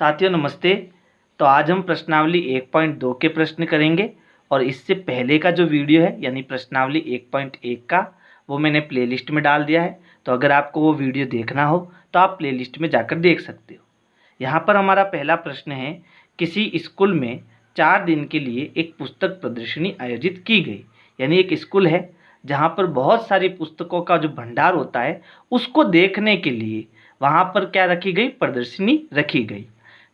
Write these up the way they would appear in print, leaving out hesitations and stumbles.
साथियों नमस्ते। तो आज हम प्रश्नावली 1.2 के प्रश्न करेंगे और इससे पहले का जो वीडियो है यानी प्रश्नावली 1.1 का वो मैंने प्लेलिस्ट में डाल दिया है। तो अगर आपको वो वीडियो देखना हो तो आप प्लेलिस्ट में जाकर देख सकते हो। यहाँ पर हमारा पहला प्रश्न है, किसी स्कूल में 4 दिन के लिए एक पुस्तक प्रदर्शनी आयोजित की गई। यानी एक स्कूल है जहाँ पर बहुत सारी पुस्तकों का जो भंडार होता है उसको देखने के लिए वहाँ पर क्या रखी गई, प्रदर्शनी रखी गई।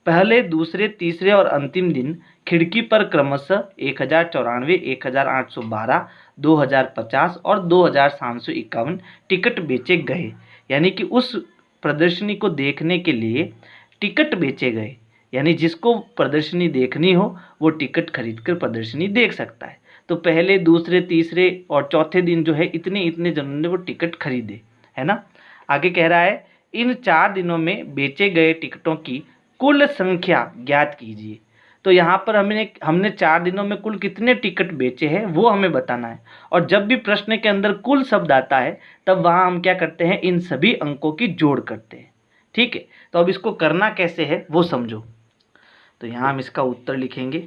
पहले, दूसरे, तीसरे और अंतिम दिन खिड़की पर क्रमशः 1094, 1812, 2050 और 2751 टिकट बेचे गए। यानी कि उस प्रदर्शनी को देखने के लिए टिकट बेचे गए। यानी जिसको प्रदर्शनी देखनी हो वो टिकट खरीदकर प्रदर्शनी देख सकता है। तो पहले, दूसरे, तीसरे और चौथे दिन जो है इतने इतने जनों ने वो टिकट खरीदे, है ना। आगे कह रहा है, इन 4 दिनों में बेचे गए टिकटों की कुल संख्या ज्ञात कीजिए। तो यहाँ पर हमने 4 दिनों में कुल कितने टिकट बेचे हैं वो हमें बताना है। और जब भी प्रश्न के अंदर कुल शब्द आता है तब वहाँ हम क्या करते हैं, इन सभी अंकों की जोड़ करते हैं। ठीक है, तो अब इसको करना कैसे है वो समझो। तो यहाँ हम इसका उत्तर लिखेंगे।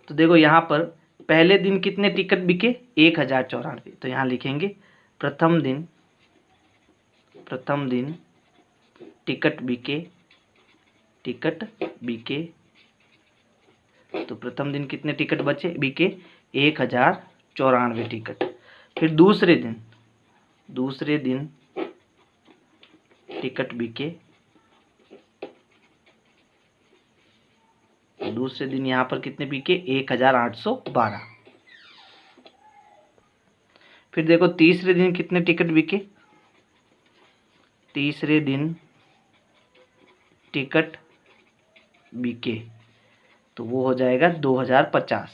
तो देखो यहाँ पर पहले दिन कितने टिकट बिके, 1094। तो यहाँ लिखेंगे प्रथम दिन टिकट बिके। तो प्रथम दिन कितने टिकट बिके, 1094 टिकट। फिर दूसरे दिन टिकट बिके, दूसरे दिन यहाँ पर कितने बिके, 1812। फिर देखो तीसरे दिन कितने टिकट बिके, तीसरे दिन टिकट बिके तो वो हो जाएगा 2050।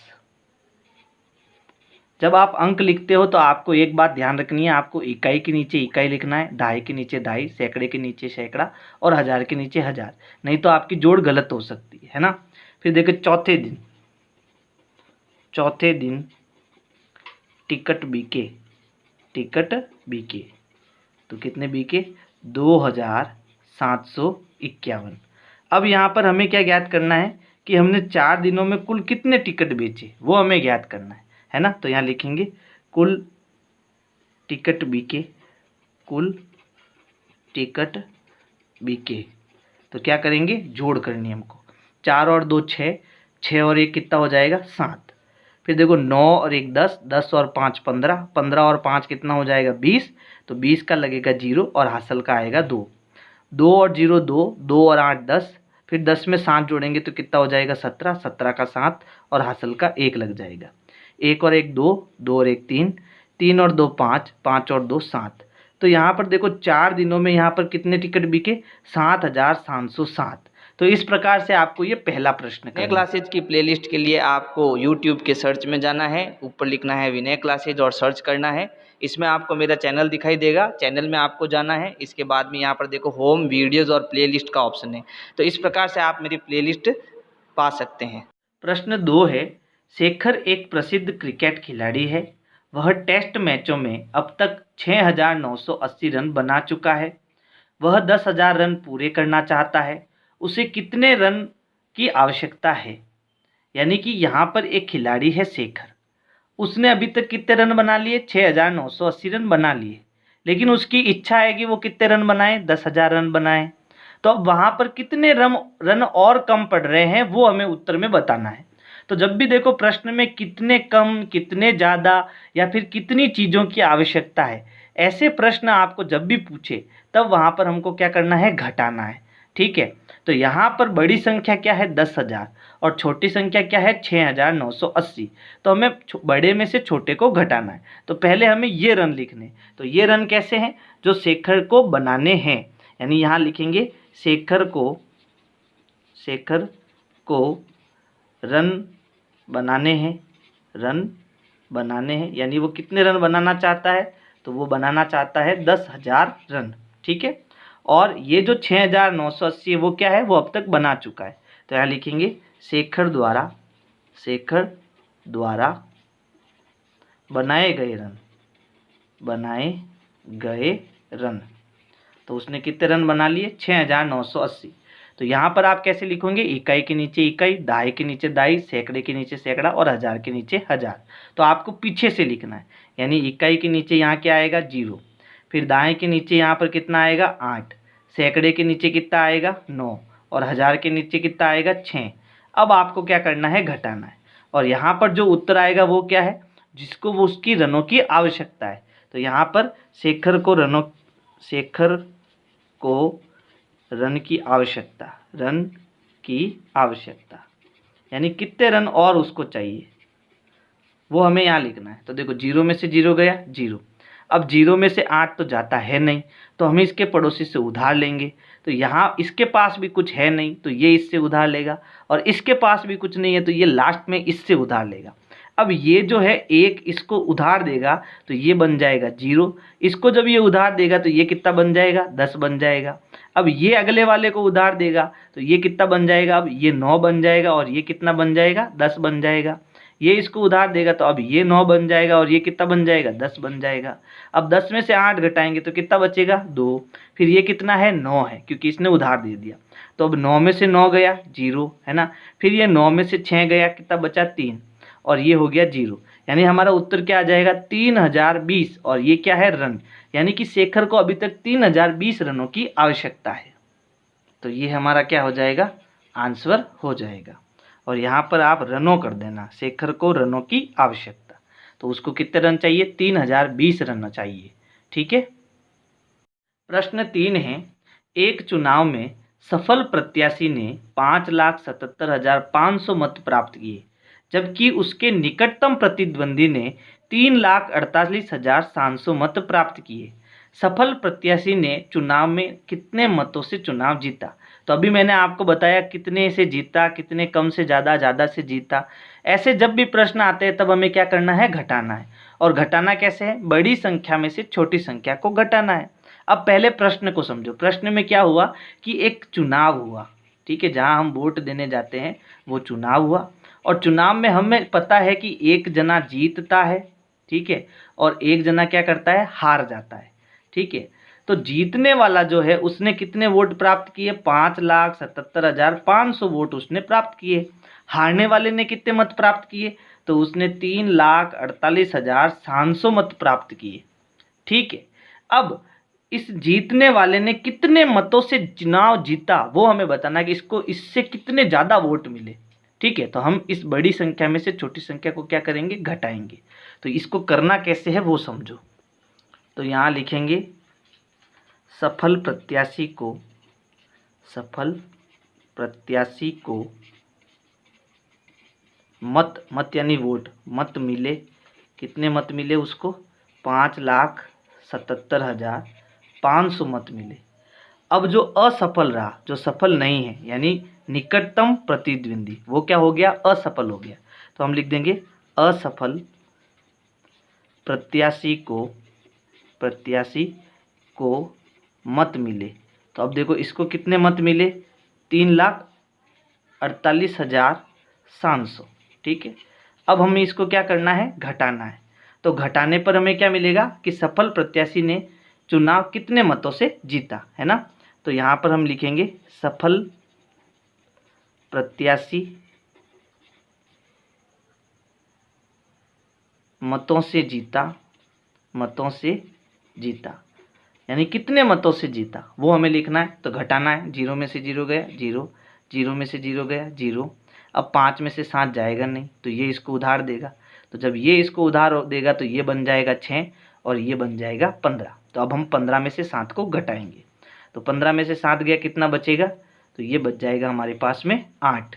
जब आप अंक लिखते हो तो आपको एक बात ध्यान रखनी है, आपको इकाई के नीचे इकाई लिखना है, दहाई के नीचे दहाई, सैकड़े के नीचे सैकड़ा और हजार के नीचे हजार, नहीं तो आपकी जोड़ गलत हो सकती है ना। फिर देखो चौथे दिन टिकट बिके तो कितने बिके, 2751। अब यहाँ पर हमें क्या ज्ञात करना है कि हमने 4 दिनों में कुल कितने टिकट बेचे वो हमें ज्ञात करना है ना। तो यहाँ लिखेंगे कुल टिकट बिके। तो क्या करेंगे, जोड़ करनी है हमको। 4 और 2 6, 6 और 1 कितना हो जाएगा, 7। फिर देखो 9 और 1 10, 10 और 5 15, 15 और 5 कितना हो जाएगा, 20। तो 20 का लगेगा 0 और हासिल का आएगा 2। 2 और 0 2, 2 और 8 10। फिर 10 में 7 जोड़ेंगे तो कितना हो जाएगा, 17, 17 का 7 और हासिल का 1 लग जाएगा। 1 और 1 2, 2 और 1 3, 3 और 2 5, 5 और 2 7। तो यहाँ पर देखो 4 दिनों में यहाँ पर कितने टिकट बिके, 7707। तो इस प्रकार से आपको ये पहला प्रश्न करना है। क्लासेज की प्लेलिस्ट के लिए आपको YouTube के सर्च में जाना है, ऊपर लिखना है विनय क्लासेज और सर्च करना है। इसमें आपको मेरा चैनल दिखाई देगा, चैनल में आपको जाना है। इसके बाद में यहाँ पर देखो होम, वीडियोज़ और प्लेलिस्ट का ऑप्शन है। तो इस प्रकार से आप मेरी प्लेलिस्ट पा सकते हैं। प्रश्न 2 है, शेखर एक प्रसिद्ध क्रिकेट खिलाड़ी है। वह टेस्ट मैचों में अब तक 6980 रन बना चुका है। वह 10,000 रन पूरे करना चाहता है। उसे कितने रन की आवश्यकता है। यानी कि यहाँ पर एक खिलाड़ी है शेखर, उसने अभी तक कितने रन बना लिए, 6980 रन बना लिए। लेकिन उसकी इच्छा है कि वो कितने रन बनाए, 10,000 रन बनाए। तो अब वहाँ पर कितने रन और कम पड़ रहे हैं वो हमें उत्तर में बताना है। तो जब भी देखो प्रश्न में कितने कम, कितने ज़्यादा या फिर कितनी चीज़ों की आवश्यकता है, ऐसे प्रश्न आपको जब भी पूछे तब वहाँ पर हमको क्या करना है, घटाना है। ठीक है, तो यहाँ पर बड़ी संख्या क्या है, 10,000 और छोटी संख्या क्या है, 6980। तो हमें बड़े में से छोटे को घटाना है। तो पहले हमें ये रन लिखने, तो ये रन कैसे हैं, जो शेखर को बनाने हैं। यानी यहाँ लिखेंगे शेखर को रन बनाने हैं। यानी वो कितने रन बनाना चाहता है, तो वो बनाना चाहता है 10,000 रन। ठीक है, और ये जो 6980 है वो क्या है, वो अब तक बना चुका है। तो यहाँ लिखेंगे शेखर द्वारा बनाए गए रन। तो उसने कितने रन बना लिए? 6980। तो यहाँ पर आप कैसे लिखोगे? इकाई के नीचे इकाई, दहाई के नीचे दहाई, सैकड़े के नीचे सैकड़ा और हज़ार के नीचे हज़ार। तो आपको पीछे से लिखना है, यानी इकाई के नीचे यहाँ क्या आएगा? 0, फिर दहाई के नीचे यहाँ पर कितना आएगा? 8, सैकड़े के नीचे कितना आएगा? 9 और हज़ार के नीचे कितना आएगा? 6। अब आपको क्या करना है? घटाना है। और यहाँ पर जो उत्तर आएगा वो क्या है? जिसको वो उसकी रनों की आवश्यकता है। तो यहाँ पर शेखर को रन की आवश्यकता, यानी कितने रन और उसको चाहिए वो हमें यहाँ लिखना है। तो देखो 0 में से 0 गया 0, अब 0 में से 8 तो जाता है नहीं, तो हम इसके पड़ोसी से उधार लेंगे। तो यहाँ इसके पास भी कुछ है नहीं तो ये इससे उधार लेगा, और इसके पास भी कुछ नहीं है तो ये लास्ट में इससे उधार लेगा। अब ये जो है एक इसको उधार देगा तो ये बन जाएगा 0, इसको जब ये उधार देगा तो ये कितना बन जाएगा? 10 बन जाएगा। अब ये अगले वाले को उधार देगा तो ये कितना बन जाएगा? अब ये 9 बन जाएगा, और ये कितना बन जाएगा? 10 बन जाएगा। ये इसको उधार देगा तो अब ये 9 बन जाएगा, और ये कितना बन जाएगा? 10 बन जाएगा। अब 10 में से 8 घटाएंगे तो कितना बचेगा? 2। फिर ये कितना है? 9 है, क्योंकि इसने उधार दे दिया। तो अब 9 में से 9 गया 0, है ना। फिर ये 9 में से 6 गया, कितना बचा? 3, और ये हो गया 0। यानी हमारा उत्तर क्या आ जाएगा? 3020। और ये क्या है? रन। यानी कि शेखर को अभी तक 3020 रनों की आवश्यकता है। तो ये हमारा क्या हो जाएगा? आंसर हो जाएगा। और यहाँ पर आप रनों कर देना, शेखर को रनों की आवश्यकता। तो उसको कितने रन चाहिए? 3020 रन चाहिए। ठीक है। प्रश्न 3 है, एक चुनाव में सफल प्रत्याशी ने 5,77,500 मत प्राप्त किए, जबकि उसके निकटतम प्रतिद्वंदी ने 3,48,700 मत प्राप्त किए। सफल प्रत्याशी ने चुनाव में कितने मतों से चुनाव जीता? तो अभी मैंने आपको बताया कितने से जीता, कितने कम से ज़्यादा से जीता। ऐसे जब भी प्रश्न आते हैं तब हमें क्या करना है? घटाना है। और घटाना कैसे है? बड़ी संख्या में से छोटी संख्या को घटाना है। अब पहले प्रश्न को समझो। प्रश्न में क्या हुआ कि एक चुनाव हुआ, ठीक है, जहाँ हम वोट देने जाते हैं वो चुनाव हुआ, और चुनाव में हमें पता है कि एक जना जीतता है, ठीक है, और एक जना क्या करता है? हार जाता है, ठीक है। तो जीतने वाला जो है उसने कितने वोट प्राप्त किए? 5,77,500 वोट उसने प्राप्त किए। हारने वाले ने कितने मत प्राप्त किए? तो उसने 3,48,700 मत प्राप्त किए, ठीक है। अब इस जीतने वाले ने कितने मतों से चुनाव जीता वो हमें बताना है कि इसको इससे कितने ज़्यादा वोट मिले, ठीक है। तो हम इस बड़ी संख्या में से छोटी संख्या को क्या करेंगे? घटाएंगे। तो इसको करना कैसे है वो समझो। तो यहाँ लिखेंगे सफल प्रत्याशी को मत यानी वोट, मत मिले। कितने मत मिले उसको? 5,77,500 मत मिले। अब जो असफल रहा, जो सफल नहीं है, यानी निकटतम प्रतिद्वंदी, वो क्या हो गया? असफल हो गया। तो हम लिख देंगे असफल प्रत्याशी को मत मिले। तो अब देखो इसको कितने मत मिले? 3,48,700, ठीक है। अब हमें इसको क्या करना है? घटाना है। तो घटाने पर हमें क्या मिलेगा कि सफल प्रत्याशी ने चुनाव कितने मतों से जीता, है ना। तो यहाँ पर हम लिखेंगे सफल प्रत्याशी मतों से जीता, यानी कितने मतों से जीता वो हमें लिखना है। तो घटाना है। 0 में से 0 गया 0, 0 में से 0 गया 0। अब 5 में से 7 जाएगा नहीं तो ये इसको उधार देगा। तो जब ये इसको उधार देगा तो ये बन जाएगा 6 और ये बन जाएगा 15। तो अब हम 15 में से 7 को घटाएंगे। तो 15 में से 7 गया, कितना बचेगा? तो ये बच जाएगा हमारे पास में 8।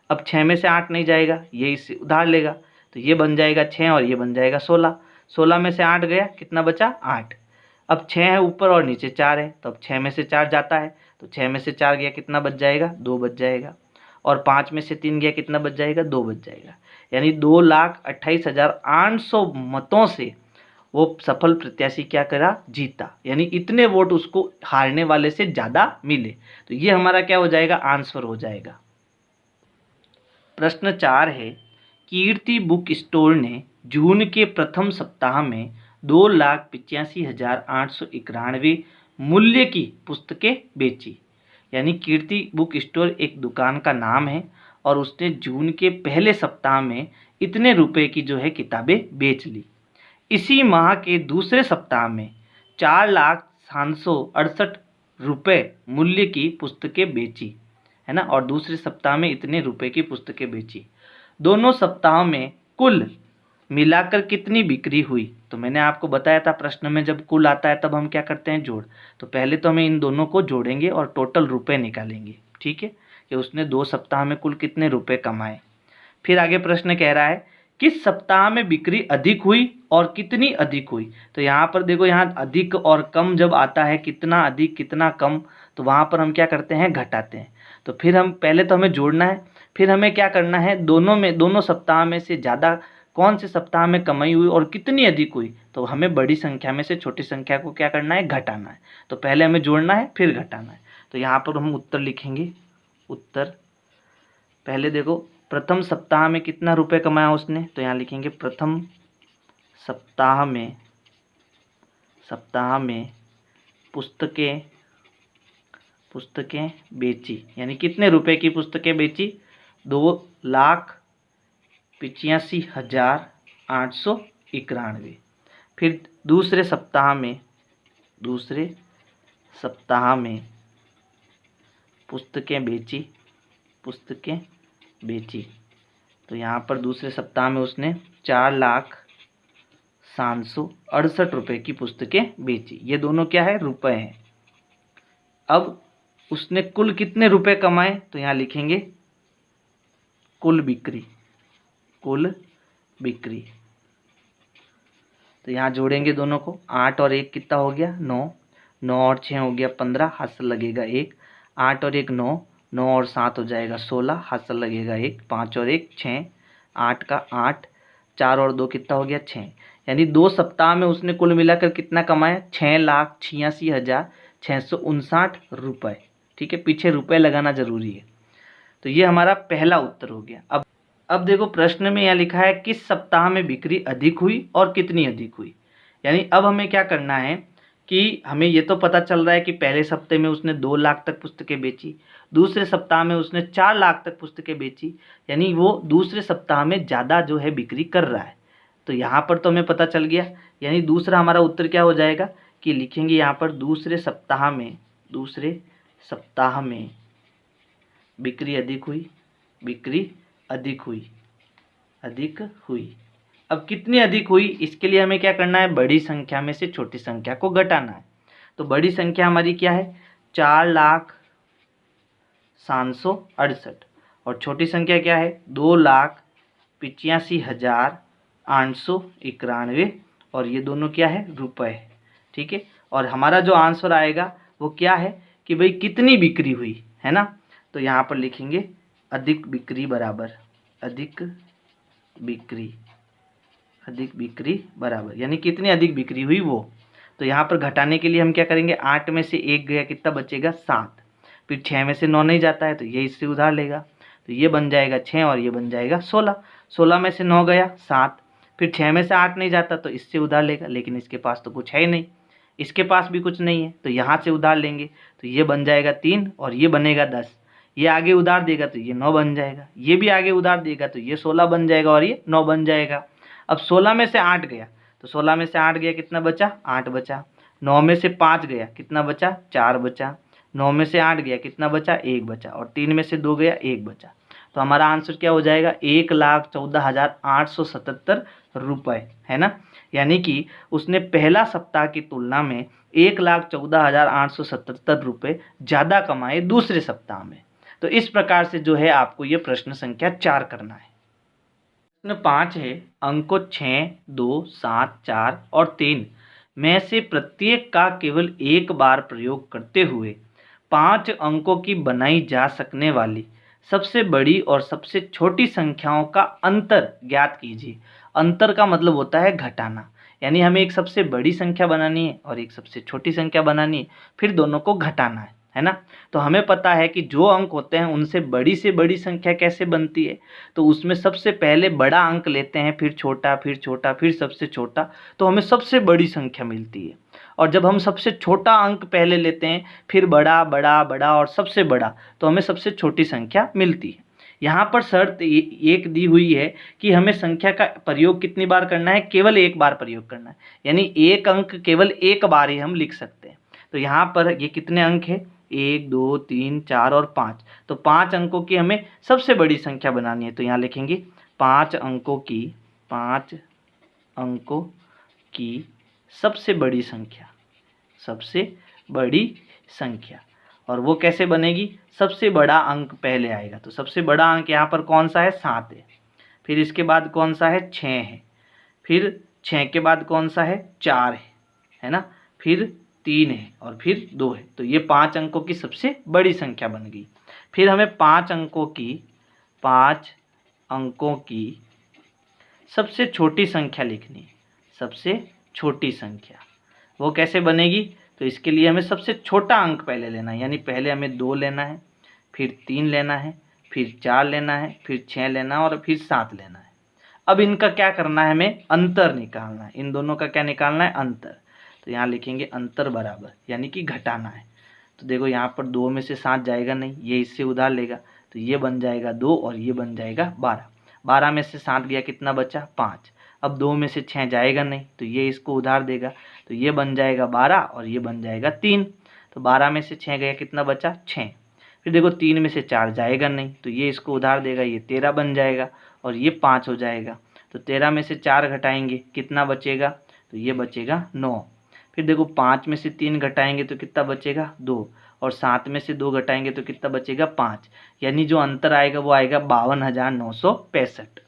अब 6 में से 8 नहीं जाएगा, ये इससे उधार लेगा तो ये बन जाएगा 6 और ये बन जाएगा 16। 16 में से 8 गया, कितना बचा? 8। अब 6 है ऊपर और नीचे 4 है, तो अब 6 में से 4 जाता है तो 6 में से 4 गया, कितना बच जाएगा? 2 बच जाएगा। और 5 में से 3 गया, कितना बच जाएगा? 2 बच जाएगा। यानी 2,28,800 मतों से वो सफल प्रत्याशी क्या करा? जीता। यानी इतने वोट उसको हारने वाले से ज़्यादा मिले। तो ये हमारा क्या हो जाएगा? आंसर हो जाएगा। प्रश्न 4 है, कीर्ति बुक स्टोर ने जून के प्रथम सप्ताह में 2,85,891 मूल्य की पुस्तकें बेची। यानी कीर्ति बुक स्टोर एक दुकान का नाम है और उसने जून के पहले सप्ताह में इतने रुपए की जो है किताबें बेच ली। इसी माह के दूसरे सप्ताह में 4,768 रुपये मूल्य की पुस्तकें बेची, है ना, और दूसरे सप्ताह में इतने रुपए की पुस्तकें बेची। दोनों सप्ताह में कुल मिलाकर कितनी बिक्री हुई? तो मैंने आपको बताया था प्रश्न में जब कुल आता है तब हम क्या करते हैं, जोड़। तो पहले तो हमें इन दोनों को जोड़ेंगे और टोटल रुपए निकालेंगे, ठीक है, कि उसने 2 सप्ताह में कुल कितने रुपए कमाए। फिर आगे प्रश्न कह रहा है किस सप्ताह में बिक्री अधिक हुई और कितनी अधिक हुई। तो यहाँ पर देखो, यहाँ अधिक और कम जब आता है, कितना अधिक कितना कम, तो वहाँ पर हम क्या करते हैं, घटाते हैं। तो फिर हम पहले तो हमें जोड़ना है, फिर हमें क्या करना है, दोनों सप्ताह में से ज़्यादा कौन से सप्ताह में कमाई हुई और कितनी अधिक हुई। तो हमें बड़ी संख्या में से छोटी संख्या को क्या करना है, घटाना है। तो पहले हमें जोड़ना है फिर घटाना है। तो यहाँ पर हम उत्तर लिखेंगे। उत्तर पहले देखो, प्रथम सप्ताह में कितना रुपए कमाया उसने, तो यहाँ लिखेंगे प्रथम सप्ताह में पुस्तकें बेची। यानी कितने रुपए की पुस्तकें बेची, 2,85,891। फिर दूसरे सप्ताह में पुस्तकें बेची। तो यहाँ पर दूसरे सप्ताह में उसने 4,768 रुपये की पुस्तकें बेची। ये दोनों क्या है, रुपए हैं। अब उसने कुल कितने रुपए कमाए, तो यहाँ लिखेंगे कुल बिक्री। तो यहाँ जोड़ेंगे दोनों को, 8 और 1 कितना हो गया, 9, 9 और 6 हो गया 15, हाथ से लगेगा 1, 8 और 1 9, 9 और 7 हो जाएगा 16, हाथ से लगेगा 1, 5 और 1 6, 8 का 8, 4 और 2 कितना हो गया 6। यानी 2 सप्ताह में उसने कुल मिलाकर कितना कमाया, 6,86,659 रुपये। ठीक है, पीछे रुपए लगाना जरूरी है। तो ये हमारा पहला उत्तर हो गया। अब देखो प्रश्न में यहाँ लिखा है किस सप्ताह में बिक्री अधिक हुई और कितनी अधिक हुई। यानी अब हमें क्या करना है कि हमें ये तो पता चल रहा है कि पहले सप्ताह में उसने 2 लाख तक पुस्तकें बेची, दूसरे सप्ताह में उसने 4 लाख तक पुस्तकें बेची। यानी वो दूसरे सप्ताह में ज़्यादा जो है बिक्री कर रहा है। तो यहाँ पर तो हमें पता चल गया। यानी दूसरा हमारा उत्तर क्या हो जाएगा कि लिखेंगे यहाँ पर दूसरे सप्ताह में बिक्री अधिक हुई। अब कितनी अधिक हुई, इसके लिए हमें क्या करना है, बड़ी संख्या में से छोटी संख्या को घटाना है। तो बड़ी संख्या हमारी क्या है, 4,768 और छोटी संख्या क्या है, 2,85,891 और ये दोनों क्या है, रुपए। ठीक है, और हमारा जो आंसर आएगा वो क्या है कि भाई कितनी बिक्री हुई, है ना। तो यहाँ पर लिखेंगे अधिक बिक्री बराबर, यानी कितनी अधिक बिक्री हुई वो। तो यहाँ पर घटाने के लिए हम क्या करेंगे, 8 में से 1 गया, कितना बचेगा 7। फिर 6 में से 9 नहीं जाता है तो ये इससे उधार लेगा, तो ये बन जाएगा 6 और ये बन जाएगा 16। 16 में से 9 गया 7, फिर 6 में से 8 नहीं जाता तो इससे उधार लेगा, लेकिन इसके पास तो कुछ है ही नहीं, इसके पास भी कुछ नहीं है, तो यहाँ से उधार लेंगे तो ये बन जाएगा 3 और ये बनेगा 10। ये आगे उधार देगा तो ये 9 बन जाएगा, ये भी आगे उधार देगा तो ये 16 बन जाएगा और ये 9 बन जाएगा। अब 16 में से 8 गया तो 16 में से 8 गया, कितना बचा, 8 बचा। 9 में से 5 गया, कितना बचा, 4 बचा। 9 में से 8 गया, कितना बचा, 1 बचा। और 3 में से 2 गया, 1 बचा। तो हमारा आंसर क्या हो जाएगा, 1,14,877 रुपये, है ना। यानी कि उसने पहला सप्ताह की तुलना में 1,14,877 रुपये ज़्यादा कमाए दूसरे सप्ताह में। तो इस प्रकार से जो है आपको ये प्रश्न संख्या 4 करना है। प्रश्न 5 है, अंकों 6, 2, 7, 4 और 3 में से प्रत्येक का केवल एक बार प्रयोग करते हुए 5 अंकों की बनाई जा सकने वाली सबसे बड़ी और सबसे छोटी संख्याओं का अंतर ज्ञात कीजिए। अंतर का मतलब होता है घटाना, यानी हमें एक सबसे बड़ी संख्या बनानी है और एक सबसे छोटी संख्या बनानी है, फिर दोनों को घटाना है ना। तो हमें पता है कि जो अंक होते हैं उनसे बड़ी से बड़ी संख्या कैसे बनती है, तो उसमें सबसे पहले बड़ा अंक लेते हैं, फिर छोटा, फिर छोटा, फिर सबसे छोटा, तो हमें सबसे बड़ी संख्या मिलती है। और जब हम सबसे छोटा अंक पहले लेते हैं, फिर बड़ा बड़ा बड़ा और सबसे बड़ा, तो हमें सबसे छोटी संख्या मिलती है। यहाँ पर शर्त एक दी हुई है कि हमें संख्या का प्रयोग कितनी बार करना है, केवल एक बार प्रयोग करना है, यानी एक अंक केवल एक बार ही हम लिख सकते हैं। तो यहाँ पर ये कितने अंक है, 1 2 3 4 और 5, तो 5 अंकों की हमें सबसे बड़ी संख्या बनानी है। तो यहाँ लिखेंगे 5 अंकों की सबसे बड़ी संख्या, सबसे बड़ी संख्या। और वो कैसे बनेगी, सबसे बड़ा अंक पहले आएगा, तो सबसे बड़ा अंक यहाँ पर कौन सा है, 7 है। फिर इसके बाद कौन सा है, 6 है। फिर 6 के बाद कौन सा है, 4 है ना। फिर 3 है और फिर 2 है। तो ये 5 अंकों की सबसे बड़ी संख्या बन गई। फिर हमें 5 अंकों की सबसे छोटी संख्या लिखनी है, सबसे छोटी संख्या। वो कैसे बनेगी, तो इसके लिए हमें सबसे छोटा अंक पहले लेना है, यानी पहले हमें 2 लेना है, फिर 3 लेना है, फिर 4 लेना है, फिर 6 लेना है और फिर 7 लेना है। अब इनका क्या करना है, हमें अंतर निकालना है। इन दोनों का क्या निकालना है, अंतर। तो यहाँ लिखेंगे अंतर बराबर, यानी कि घटाना है। तो देखो यहाँ पर 2 में से 7 जाएगा नहीं, ये इससे उधार लेगा, तो ये बन जाएगा 2 और ये बन जाएगा 12। 12 में से 7 गया, कितना बचा, 5। अब 2 में से 6 जाएगा नहीं, तो ये इसको उधार देगा, तो ये बन जाएगा 12 और ये बन जाएगा 3। तो 12 में से 6 गया, कितना बचा, 6। फिर देखो 3 में से 4 जाएगा नहीं, तो ये इसको उधार देगा, ये 13 बन जाएगा और ये 5 हो जाएगा। तो 13 में से 4 घटाएंगे, कितना बचेगा, तो ये बचेगा 9। फिर देखो 5 में से 3 घटाएंगे तो कितना बचेगा, 2। और 7 में से 2 घटाएंगे तो कितना बचेगा, 5। यानी जो अंतर आएगा वो आएगा 52,965।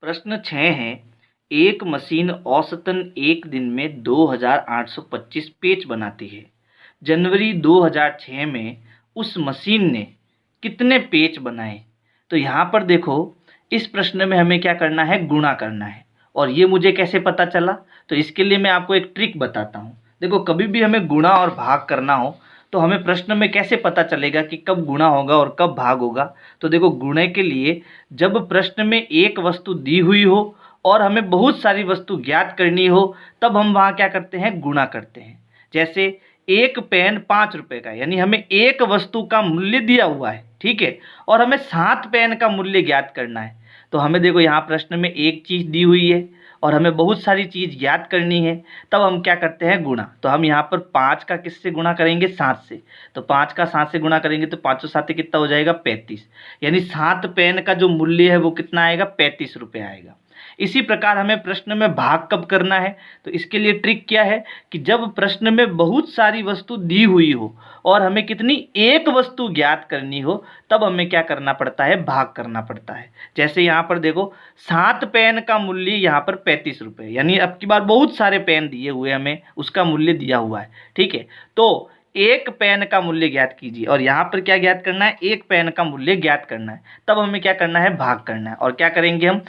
प्रश्न 6 है, एक मशीन औसतन एक दिन में 2,825 पेच बनाती है। जनवरी 2006 में उस मशीन ने कितने पेच बनाए। तो यहाँ पर देखो, इस प्रश्न में हमें क्या करना है, गुणा करना है। और ये मुझे कैसे पता चला, तो इसके लिए मैं आपको एक ट्रिक बताता हूँ। देखो कभी भी हमें गुणा और भाग करना हो तो हमें प्रश्न में कैसे पता चलेगा कि कब गुणा होगा और कब भाग होगा। तो देखो गुणे के लिए, जब प्रश्न में एक वस्तु दी हुई हो और हमें बहुत सारी वस्तु ज्ञात करनी हो, तब हम वहाँ क्या करते हैं, गुणा करते हैं। जैसे एक पेन 5 रुपए का, यानी हमें एक वस्तु का मूल्य दिया हुआ है, ठीक है, और हमें 7 पेन का मूल्य ज्ञात करना है। तो हमें देखो यहाँ प्रश्न में एक चीज़ दी हुई है और हमें बहुत सारी चीज़ ज्ञात करनी है, तब हम क्या करते हैं, गुणा। तो हम यहाँ पर 5 का किससे गुणा करेंगे, 7 से। तो 5 का 7 से गुणा करेंगे तो 5 7 कितना हो जाएगा, 35। यानी 7 पेन का जो मूल्य है वो कितना आएगा, 35 रुपये आएगा। इसी प्रकार हमें प्रश्न में भाग कब करना है, तो इसके लिए ट्रिक क्या है कि जब प्रश्न में बहुत सारी वस्तु दी हुई हो और हमें कितनी, एक वस्तु ज्ञात करनी हो, तब हमें क्या करना पड़ता है, भाग करना पड़ता है। जैसे यहाँ पर देखो 7 पेन का मूल्य यहाँ पर 35 रुपये, यानी अब की बार बहुत सारे पेन दिए हुए, हमें उसका मूल्य दिया हुआ है, ठीक है। तो एक पेन का मूल्य ज्ञात कीजिए और यहाँ पर क्या ज्ञात करना है, एक पेन का मूल्य ज्ञात करना है। तब हमें क्या करना है, भाग करना है। और क्या करेंगे हम,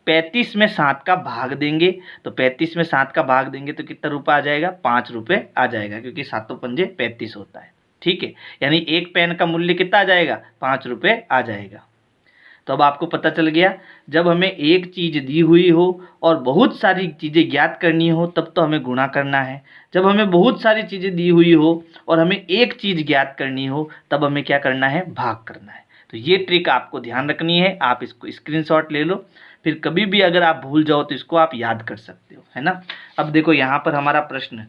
35 में 7 का भाग देंगे। तो 35 में 7 का भाग देंगे तो कितना रुपये आ जाएगा, 5 रुपये आ जाएगा, क्योंकि 7 पंजे 35 होता है, ठीक है। यानी एक पेन का मूल्य कितना आ जाएगा, 5 रुपये आ जाएगा। तो अब आपको पता चल गया, जब हमें एक चीज़ दी हुई हो और बहुत सारी चीज़ें ज्ञात करनी हो, तब तो हमें गुणा करना है। जब हमें बहुत सारी चीज़ें दी हुई हो और हमें एक चीज़ ज्ञात करनी हो, तब हमें क्या करना है, भाग करना है। तो ये ट्रिक आपको ध्यान रखनी है, आप इसको स्क्रीनशॉट ले लो, फिर कभी भी अगर आप भूल जाओ तो इसको आप याद कर सकते हो, है ना। अब देखो यहाँ पर हमारा प्रश्न,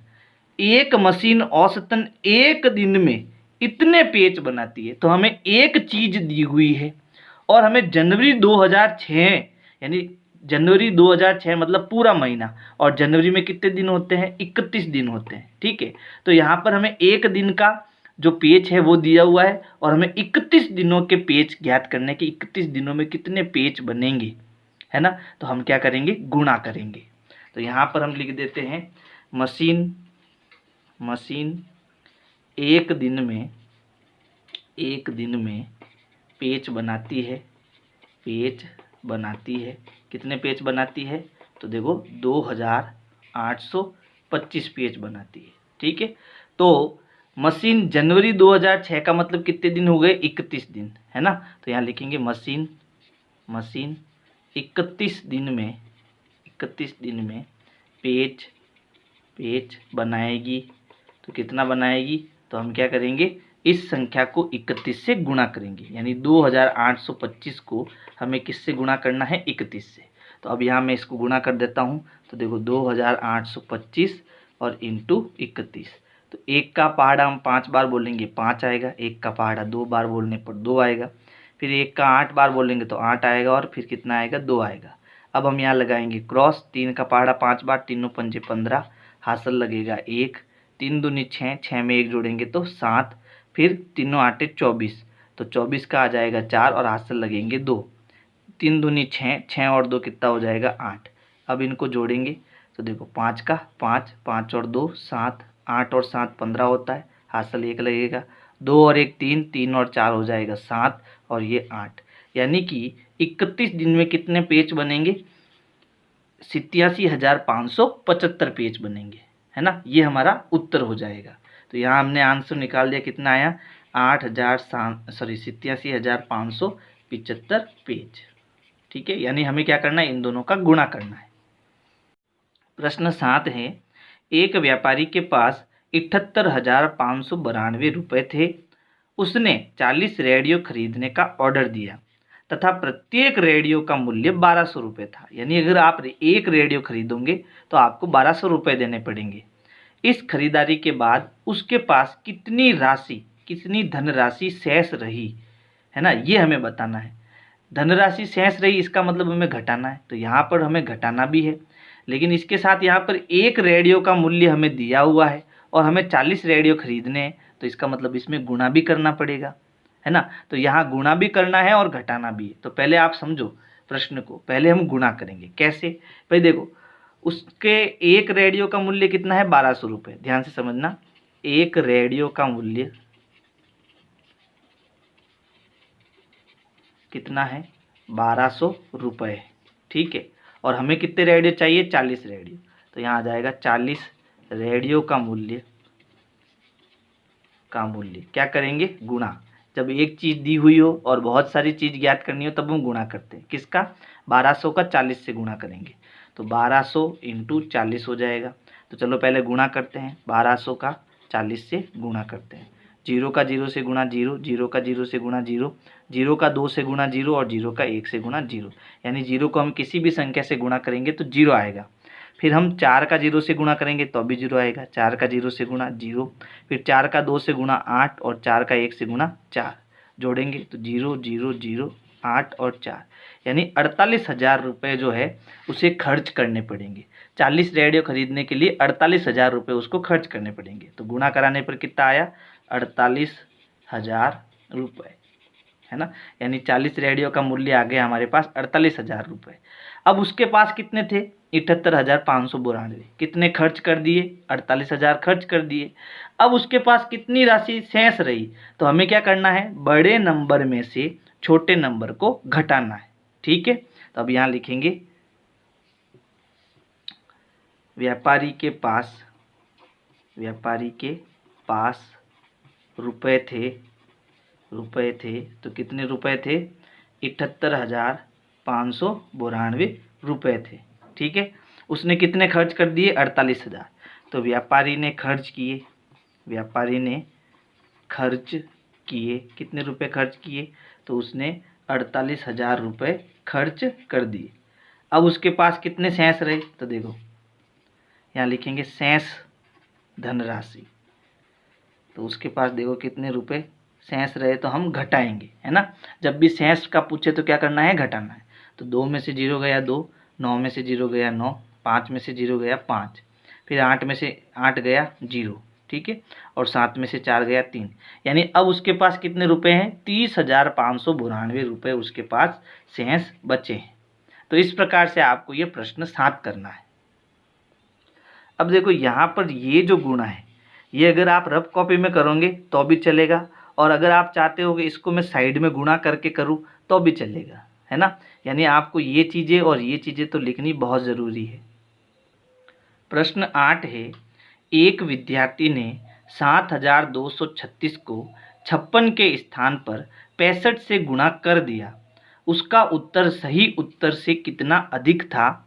एक मशीन औसतन एक दिन में इतने पेच बनाती है। तो हमें एक चीज़ दी हुई है और हमें जनवरी 2006, यानी जनवरी 2006 मतलब पूरा महीना, और जनवरी में कितने दिन होते हैं, 31 दिन होते हैं, ठीक है। तो यहाँ पर हमें एक दिन का जो पेच है वो दिया हुआ है और हमें 31 दिनों के पेच ज्ञात करने के, 31 दिनों में कितने पेच बनेंगे, है ना। तो हम क्या करेंगे, गुणा करेंगे। तो यहाँ पर हम लिख देते हैं, मशीन एक दिन में पेच बनाती है, कितने पेच बनाती है, तो देखो 2,825 पेच बनाती है, ठीक है। तो मशीन जनवरी 2006 का मतलब कितने दिन हो गए, 31 दिन, है ना। तो यहाँ लिखेंगे मशीन 31 दिन में पेच पेज बनाएगी। तो कितना बनाएगी, तो हम क्या करेंगे, इस संख्या को 31 से गुणा करेंगे, यानी 2825 को हमें किससे गुणा करना है, 31 से। तो अब यहाँ मैं इसको गुणा कर देता हूँ। तो देखो 2825 और इंटू 31। तो एक का पहाड़ा हम 5 बार बोलेंगे 5 आएगा, एक का पहाड़ा 2 बार बोलने पर 2 आएगा, फिर एक का 8 बार बोलेंगे तो 8 आएगा, और फिर कितना आएगा, 2 आएगा। अब हम यहाँ लगाएंगे क्रॉस, 3 का पहाड़ा 5 बार, तीनों पंजे 15, हासिल लगेगा 1, 3 दूनी 6, 6 में 1 जोड़ेंगे तो 7, फिर तीनों आटे 24, तो 24 का आ जाएगा 4 और हासिल लगेंगे 2, 3 दूनी 6, 6 और 2 कितना हो जाएगा 8। अब इनको जोड़ेंगे तो देखो 5 का 5, 5 और 2 7, 8 और 7 15 होता है, हासिल 1 लगेगा, 2 और 1 3, 3 और 4 हो जाएगा 7 और ये 8। यानी कि 31 दिन में कितने पेज बनेंगे, 87,575 पेज बनेंगे, है ना। ये हमारा उत्तर हो जाएगा। तो यहाँ हमने आंसर निकाल दिया, कितना आया, 87,575 पेज। ठीक है, यानी हमें क्या करना है, इन दोनों का गुणा करना है। प्रश्न 7 है, एक व्यापारी के पास 78,592 रुपये थे। उसने 40 रेडियो खरीदने का ऑर्डर दिया तथा प्रत्येक रेडियो का मूल्य 1200 रुपये था। यानी अगर आप एक रेडियो खरीदोगे तो आपको 1200 रुपये देने पड़ेंगे। इस खरीदारी के बाद उसके पास कितनी धनराशि शेष रही, है ना, ये हमें बताना है। धनराशि शेष रही इसका मतलब हमें घटाना है, तो यहाँ पर हमें घटाना भी है, लेकिन इसके साथ यहाँ पर एक रेडियो का मूल्य हमें दिया हुआ है और हमें 40 रेडियो खरीदने हैं, तो इसका मतलब इसमें गुणा भी करना पड़ेगा, है ना। तो यहाँ गुणा भी करना है और घटाना भी है। तो पहले आप समझो प्रश्न को, पहले हम गुणा करेंगे। कैसे, भाई देखो उसके एक रेडियो का मूल्य कितना है, 1200 रुपये। ध्यान से समझना, एक रेडियो का मूल्य कितना है, 1200 रुपये। ठीक है, और हमें कितने रेडियो चाहिए, 40 रेडियो। तो यहाँ आ जाएगा 40 रेडियो का मूल्य क्या करेंगे, गुणा। जब एक चीज़ दी हुई हो और बहुत सारी चीज़ ज्ञात करनी हो तब हम गुणा करते हैं। किसका, 1200 का 40 से गुणा करेंगे, तो 1200 इंटू 40 हो जाएगा। तो चलो पहले गुणा करते हैं, 1200 का 40 से गुणा करते हैं। 0 का 0 से गुणा 0, 0 का 0 से गुणा 0, 0 का 2 से गुणा 0 और 0 का 1 से गुणा 0। यानी 0 को हम किसी भी संख्या से गुणा करेंगे तो 0 आएगा। फिर हम 4 का 0 से गुणा करेंगे तो भी 0 आएगा, 4 का 0 से गुणा 0, फिर 4 का 2 से गुणा 8 और 4 का 1 से गुणा 4, जोड़ेंगे तो 0 0 0 8 और 4, यानी 48,000 रुपये जो है उसे खर्च करने पड़ेंगे। 40 रेडियो खरीदने के लिए 48,000 रुपये उसको खर्च करने पड़ेंगे। तो गुणा कराने पर कितना आया, 48,000 रुपये, है ना। यानी 40 रेडियो का मूल्य आ गया हमारे पास 48,000 रुपये। अब उसके पास कितने थे, 78,592। कितने खर्च कर दिए, 48,000 खर्च कर दिए। अब उसके पास कितनी राशि शेष रही, तो हमें क्या करना है, बड़े नंबर में से छोटे नंबर को घटाना है। ठीक है, तो अब यहाँ लिखेंगे व्यापारी के पास रुपए थे, तो कितने रुपए थे, 78,592 रुपये थे। ठीक है, उसने कितने खर्च कर दिए, 48,000। तो व्यापारी ने खर्च किए कितने रुपए खर्च किए, तो उसने 48,000 रुपये खर्च कर दिए। अब उसके पास कितने शेष रहे, तो देखो यहाँ लिखेंगे शेष धनराशि। तो उसके पास देखो कितने रुपए शेष रहे, तो हम घटाएंगे, है ना। जब भी शेष का पूछे तो क्या करना है, घटाना है। तो 2 में से 0 गया 2, 9 में से 0 गया 9, 5 में से 0 गया 5, फिर 8 में से 8 गया 0, ठीक है, और 7 में से 4 गया 3। यानी अब उसके पास कितने रुपए हैं, 30,592 रुपये उसके पास शेष बचे हैं। तो इस प्रकार से आपको ये प्रश्न 7 करना है। अब देखो यहाँ पर ये जो गुणा है, ये अगर आप रफ कॉपी में करोगे तो भी चलेगा, और अगर आप चाहते हो कि इसको मैं साइड में गुणा करके करूँ तो भी चलेगा, है ना। यानी आपको ये चीज़ें और ये चीज़ें तो लिखनी बहुत ज़रूरी है। प्रश्न 8 है, एक विद्यार्थी ने 7,236 को 56 के स्थान पर 65 से गुणा कर दिया। उसका उत्तर सही उत्तर से कितना अधिक था,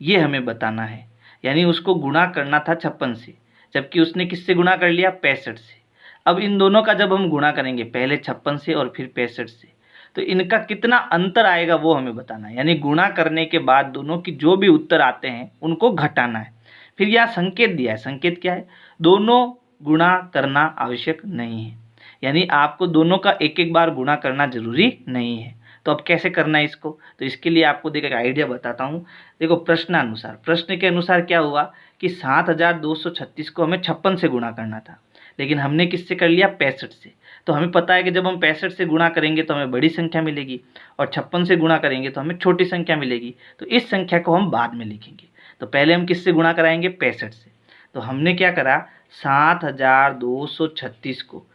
ये हमें बताना है। यानी उसको गुणा करना था 56 से, जबकि उसने किससे गुणा कर लिया, 65 से। अब इन दोनों का जब हम गुणा करेंगे, पहले 56 से और फिर 65 से, तो इनका कितना अंतर आएगा वो हमें बताना है। यानी गुणा करने के बाद दोनों की जो भी उत्तर आते हैं उनको घटाना है। फिर यहाँ संकेत दिया है, संकेत क्या है, दोनों गुणा करना आवश्यक नहीं है, यानी आपको दोनों का एक एक बार गुणा करना जरूरी नहीं है। तो अब कैसे करना है इसको, तो इसके लिए आपको देखो एक आइडिया बताता हूँ। देखो प्रश्नानुसार, प्रश्न के अनुसार क्या हुआ कि 7236 को हमें 56 से गुणा करना था, लेकिन हमने किससे कर लिया, 65 से। तो हमें पता है कि जब हम 65 से गुणा करेंगे तो हमें बड़ी संख्या मिलेगी, और 56 से गुणा करेंगे तो हमें छोटी संख्या मिलेगी। तो इस संख्या को हम बाद में लिखेंगे। तो पहले हम किससे गुणा कराएंगे, 65 से। तो हमने क्या करा, 7236 को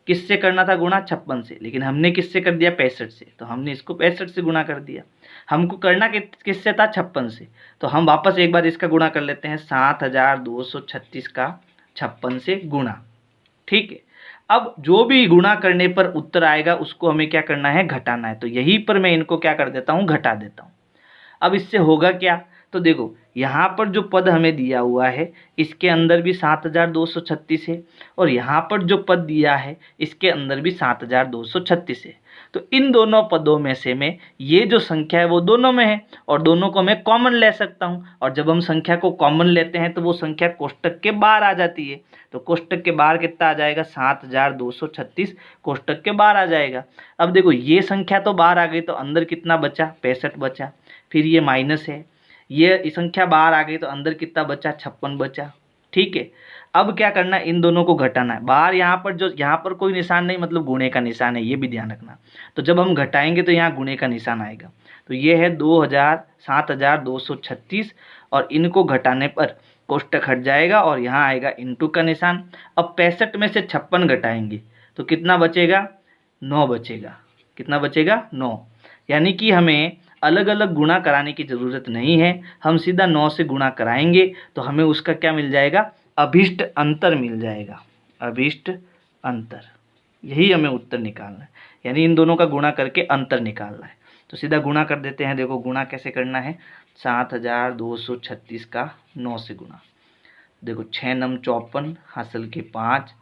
किससे करना था गुणा, 56 से, लेकिन हमने किससे कर दिया, 65 से। तो हमने इसको 65 से गुणा कर दिया। हमको करना किससे था, 56 से। तो हम वापस एक बार इसका गुणा कर लेते हैं, 7236 का 56 से गुणा। ठीक है, अब जो भी गुणा करने पर उत्तर आएगा उसको हमें क्या करना है, घटाना है। तो यहीं पर मैं इनको क्या कर देता हूँ, घटा देता हूँ। अब इससे होगा क्या, तो देखो यहाँ पर जो पद हमें दिया हुआ है इसके अंदर भी 7236 है, और यहाँ पर जो पद दिया है इसके अंदर भी 7236 है। तो इन दोनों पदों में से मैं ये जो संख्या है वो दोनों में है, और दोनों को मैं कॉमन ले सकता हूँ। और जब हम संख्या को कॉमन लेते हैं तो वो संख्या कोष्टक के बाहर आ जाती है। तो कोष्टक के बाहर कितना आ जाएगा, 7236 कोष्टक के बाहर आ जाएगा। अब देखो ये संख्या तो बाहर आ गई, तो अंदर कितना बचा, 65 बचा। फिर ये माइनस है, ये संख्या बाहर आ गई तो अंदर कितना बचा, 56 बचा। ठीक है, अब क्या करना है, इन दोनों को घटाना है। बाहर यहाँ पर जो, यहाँ पर कोई निशान नहीं, मतलब गुणे का निशान है, ये भी ध्यान रखना। तो जब हम घटाएंगे तो यहाँ गुणे का निशान आएगा। तो ये है 7236, और इनको घटाने पर कोष्टक हट जाएगा और यहाँ आएगा इंटू का निशान। अब 65 में से 56 घटाएंगे तो कितना बचेगा, 9 बचेगा। कितना बचेगा, 9। यानी कि हमें अलग अलग गुणा कराने की ज़रूरत नहीं है, हम सीधा 9 से गुणा कराएंगे तो हमें उसका क्या मिल जाएगा, अभिष्ट अंतर मिल जाएगा। अभिष्ट अंतर, यही हमें उत्तर निकालना है, यानी इन दोनों का गुणा करके अंतर निकालना है। तो सीधा गुणा कर देते हैं। देखो गुणा कैसे करना है, 7236 का 9 से गुणा। देखो 6 नम 54 हासिल के 5,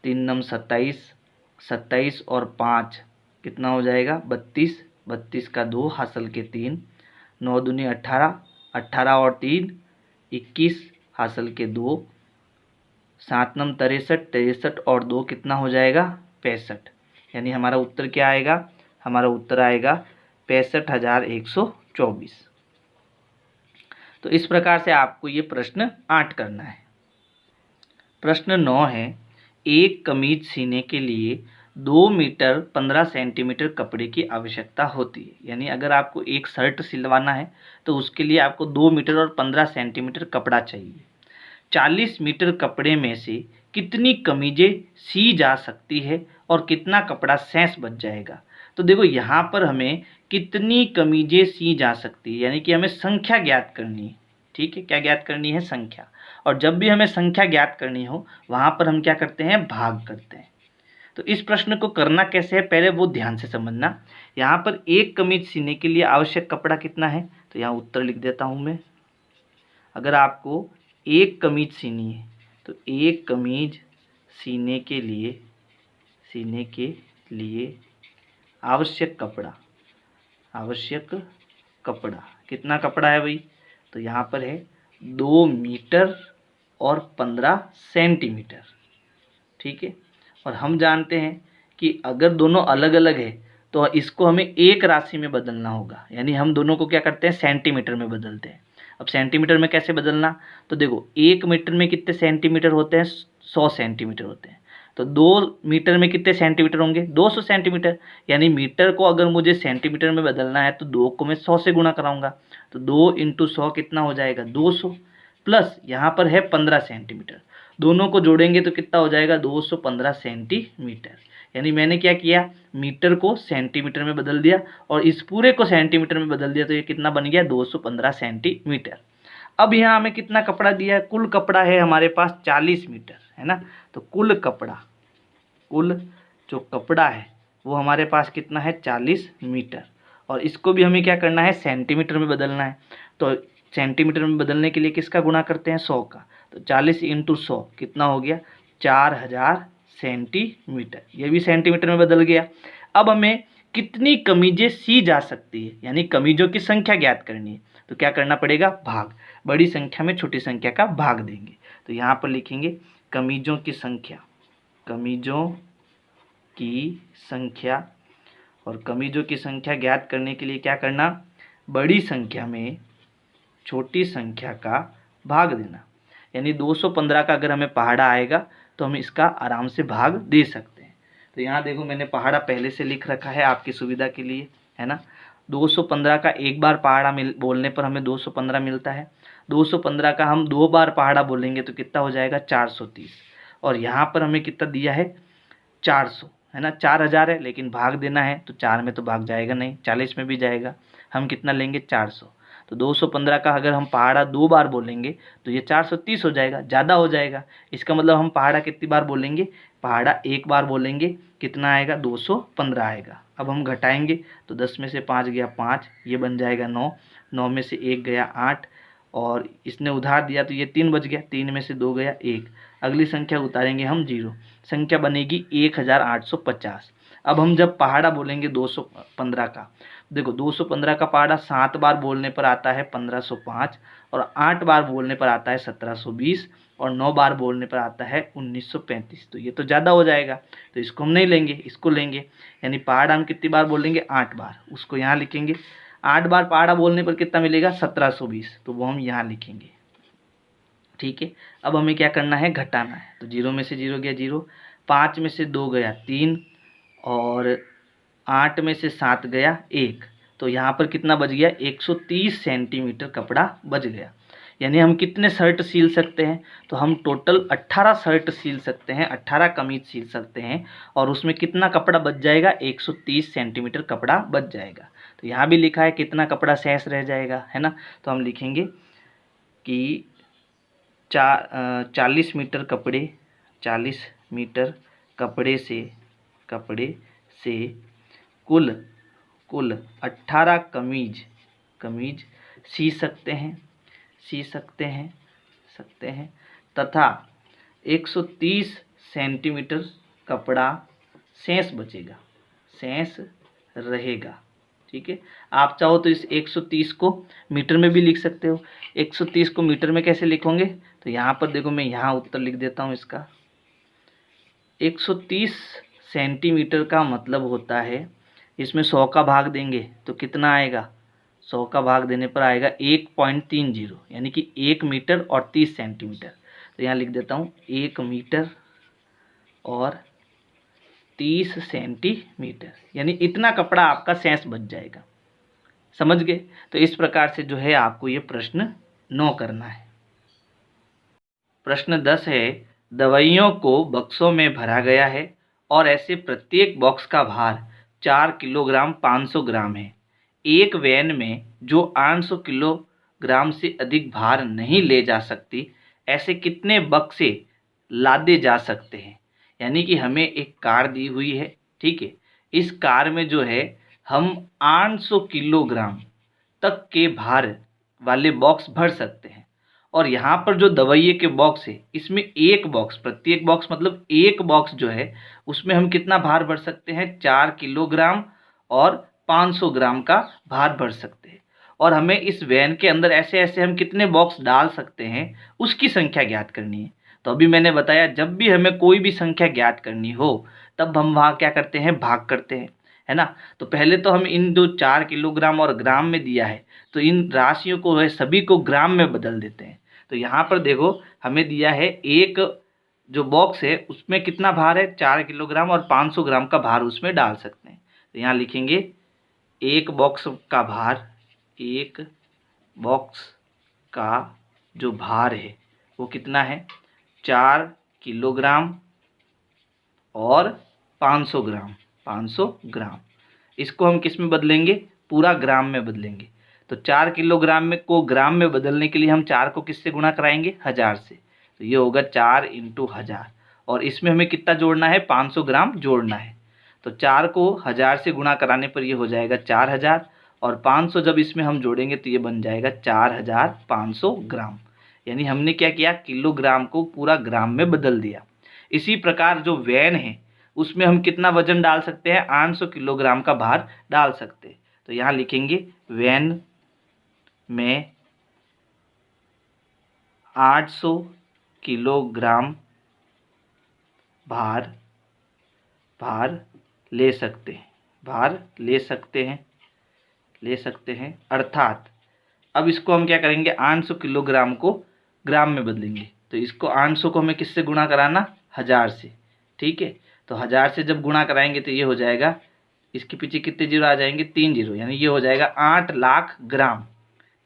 3 नम 27, 27 और 5 कितना हो जाएगा, 32, 32 का 2 हासिल के 3, 9 दूनी 18, 18 और 3 21 हासिल के 2, 7 नम 63, 63 और 2 कितना हो जाएगा, 65। यानी हमारा उत्तर क्या आएगा, हमारा उत्तर आएगा 65,124। तो इस प्रकार से आपको ये प्रश्न 8 करना है। प्रश्न 9 है, एक कमीज सीने के लिए 2 मीटर 15 सेंटीमीटर कपड़े की आवश्यकता होती है। यानी अगर आपको एक शर्ट सिलवाना है तो उसके लिए आपको 2 मीटर और 15 सेंटीमीटर कपड़ा चाहिए। 40 मीटर कपड़े में से कितनी कमीजें सी जा सकती है और कितना कपड़ा शेष बच जाएगा। तो देखो यहाँ पर हमें कितनी कमीजें सी जा सकती है, यानी कि हमें संख्या ज्ञात करनी है। ठीक है, क्या ज्ञात करनी है, संख्या। और जब भी हमें संख्या ज्ञात करनी हो वहाँ पर हम क्या करते हैं, भाग करते हैं। तो इस प्रश्न को करना कैसे है, पहले वो ध्यान से समझना। यहाँ पर एक कमीज सीने के लिए आवश्यक कपड़ा कितना है, तो यहाँ उत्तर लिख देता हूँ मैं। अगर आपको एक कमीज सीनी है तो एक कमीज सीने के लिए आवश्यक कपड़ा कितना कपड़ा है भाई, तो यहाँ पर है 2 मीटर और 15 सेंटीमीटर। ठीक है, और हम जानते हैं कि अगर दोनों अलग अलग है तो इसको हमें एक राशि में बदलना होगा, यानी हम दोनों को क्या करते हैं, सेंटीमीटर में बदलते हैं। अब सेंटीमीटर में कैसे बदलना, तो देखो 1 मीटर में कितने सेंटीमीटर होते हैं, 100 सेंटीमीटर होते हैं। तो 2 मीटर में कितने सेंटीमीटर होंगे, 200 सेंटीमीटर। यानी मीटर को अगर मुझे सेंटीमीटर में बदलना है तो 2 को मैं 100 से गुणा कराऊंगा। तो 2 × 100 कितना हो जाएगा, 200, प्लस यहाँ पर है 15 सेंटीमीटर। दोनों को जोड़ेंगे तो कितना हो जाएगा, 215 सेंटीमीटर। यानी मैंने क्या किया, मीटर को सेंटीमीटर में बदल दिया और इस पूरे को सेंटीमीटर में बदल दिया, तो ये कितना बन गया, 215 सेंटीमीटर। अब यहाँ हमें कितना कपड़ा दिया है, कुल कपड़ा है हमारे पास 40 मीटर, है ना। तो कुल जो कपड़ा है वो हमारे पास कितना है, 40 मीटर। और इसको भी हमें क्या करना है, सेंटीमीटर में बदलना है। तो सेंटीमीटर में बदलने के लिए किसका गुणा करते हैं? 100 का। तो 40 × 100 कितना हो गया? 4000 सेंटीमीटर। ये भी सेंटीमीटर में बदल गया। अब हमें कितनी कमीजें सी जा सकती है, यानी कमीजों की संख्या ज्ञात करनी है। तो क्या करना पड़ेगा? भाग। बड़ी संख्या में छोटी संख्या का भाग देंगे। तो यहाँ पर लिखेंगे कमीजों की संख्या, कमीजों की संख्या। और कमीजों की संख्या ज्ञात करने के लिए क्या करना? बड़ी संख्या में छोटी संख्या का भाग देना। यानी 215 का अगर हमें पहाड़ा आएगा तो हम इसका आराम से भाग दे सकते हैं। तो यहाँ देखो मैंने पहाड़ा पहले से लिख रखा है आपकी सुविधा के लिए, है ना। 215 का एक बार पहाड़ा बोलने पर हमें 215 मिलता है। 215 का हम 2 बार पहाड़ा बोलेंगे तो कितना हो जाएगा? 430। और यहाँ पर हमें कितना दिया है? 400, है ना। 4000 है, लेकिन भाग देना है तो 4 में तो भाग जाएगा नहीं, 40 में भी जाएगा। हम कितना लेंगे? 400। तो 215 का अगर हम पहाड़ा 2 बार बोलेंगे तो ये 430 हो जाएगा, ज़्यादा हो जाएगा। इसका मतलब हम पहाड़ा कितनी बार बोलेंगे? पहाड़ा 1 बार बोलेंगे, कितना आएगा? 215 आएगा। अब हम घटाएंगे तो 10 में से 5 गया 5, ये बन जाएगा 9, 9 में से 1 गया 8, और इसने उधार दिया तो ये 3 बच गया, 3 में से 2 गया 1। अगली संख्या उतारेंगे हम 0, संख्या बनेगी 1850। अब हम जब पहाड़ा बोलेंगे 215 का, देखो 215 का पहाड़ा 7 बार बोलने पर आता है 1505, और 8 बार बोलने पर आता है 1720, और 9 बार बोलने पर आता है 1935। तो ये तो ज़्यादा हो जाएगा, तो इसको हम नहीं लेंगे, इसको लेंगे। यानी पहाड़ा हम कितनी बार बोलेंगे? 8 बार। उसको यहाँ लिखेंगे। 8 बार पहाड़ा बोलने पर कितना मिलेगा? 1720, तो वो हम यहाँ लिखेंगे। ठीक है। अब हमें क्या करना है? घटाना है। तो 0 में से 0 गया 0, 5 में से 2 गया 3, और 8 में से 7 गया 1। तो यहाँ पर कितना बच गया? 130 सेंटीमीटर कपड़ा बच गया। यानी हम कितने शर्ट सिल सकते हैं? तो हम टोटल 18 शर्ट सिल सकते हैं, 18 कमीज सिल सकते हैं। और उसमें कितना कपड़ा बच जाएगा? 130 सेंटीमीटर कपड़ा बच जाएगा। तो यहाँ भी लिखा है कितना कपड़ा शेष रह जाएगा, है ना। तो हम लिखेंगे कि 40 मीटर कपड़े, 40 मीटर कपड़े से कुल 18 कमीज सी सकते हैं तथा 130 सेंटीमीटर कपड़ा शेष बचेगा, शेष रहेगा। ठीक है। आप चाहो तो इस 130 को मीटर में भी लिख सकते हो। 130 को मीटर में कैसे लिखोगे? तो यहाँ पर देखो मैं यहाँ उत्तर लिख देता हूँ इसका। 130 सेंटीमीटर का मतलब होता है, इसमें 100 का भाग देंगे तो कितना आएगा? 100 का भाग देने पर आएगा 1.30, यानी कि 1 मीटर और 30 सेंटीमीटर। तो यहाँ लिख देता हूँ 1 मीटर और 30 सेंटीमीटर, यानी इतना कपड़ा आपका शेष बच जाएगा। समझ गए? तो इस प्रकार से जो है आपको ये प्रश्न 9 करना है। प्रश्न 10 है, दवाइयों को बक्सों में भरा गया है और ऐसे प्रत्येक बॉक्स का भार 4 किलोग्राम 500 ग्राम है। एक वैन में जो 800 किलोग्राम से अधिक भार नहीं ले जा सकती, ऐसे कितने बक्से लादे जा सकते हैं? यानी कि हमें एक कार दी हुई है, ठीक है। इस कार में जो है हम 800 किलोग्राम तक के भार वाले बॉक्स भर सकते हैं। और यहाँ पर जो दवाइये के बॉक्स है, इसमें एक बॉक्स, प्रत्येक बॉक्स मतलब एक बॉक्स जो है उसमें हम कितना भार भर सकते हैं? 4 किलोग्राम और 500 ग्राम का भार भर सकते हैं। और हमें इस वैन के अंदर ऐसे ऐसे हम कितने बॉक्स डाल सकते हैं उसकी संख्या ज्ञात करनी है। तो अभी मैंने बताया जब भी हमें कोई भी संख्या ज्ञात करनी हो तब हम वहाँ क्या करते हैं? भाग करते हैं, है ना। तो पहले तो हम इन जो 4 किलोग्राम और ग्राम में दिया है तो इन राशियों को है सभी को ग्राम में बदल देते हैं। तो यहाँ पर देखो हमें दिया है एक जो बॉक्स है उसमें कितना भार है? 4 किलोग्राम और 500 ग्राम का भार उसमें डाल सकते हैं। तो यहाँ लिखेंगे एक बॉक्स का भार, एक बॉक्स का जो भार है वो कितना है? 4 किलोग्राम और 500 ग्राम, 500 ग्राम। इसको हम किस में बदलेंगे? पूरा ग्राम में बदलेंगे। तो 4 किलोग्राम में को ग्राम में बदलने के लिए हम 4 को किससे गुणा कराएंगे? 1000 से। तो ये होगा 4 × 1000, और इसमें हमें कितना जोड़ना है? 500 ग्राम जोड़ना है। तो 4 को 1000 से गुणा कराने पर ये हो जाएगा 4000, और 500 जब इसमें हम जोड़ेंगे तो ये बन जाएगा 4500 ग्राम। यानी हमने क्या किया, किलोग्राम को पूरा ग्राम में बदल दिया। इसी प्रकार जो वैन है उसमें हम कितना वजन डाल सकते हैं, 800 किलोग्राम का भार डाल सकते हैं। तो यहाँ लिखेंगे वैन में 800 किलोग्राम भार ले सकते हैं, ले सकते हैं। अर्थात अब इसको हम क्या करेंगे, 800 किलोग्राम को ग्राम में बदलेंगे। तो इसको 800 को हमें किससे गुणा कराना, 1000 से। ठीक है, तो 1000 से जब गुणा कराएंगे तो ये हो जाएगा, इसके पीछे कितने जीरो आ जाएंगे, 3 जीरो, यानी ये हो जाएगा 8 लाख ग्राम।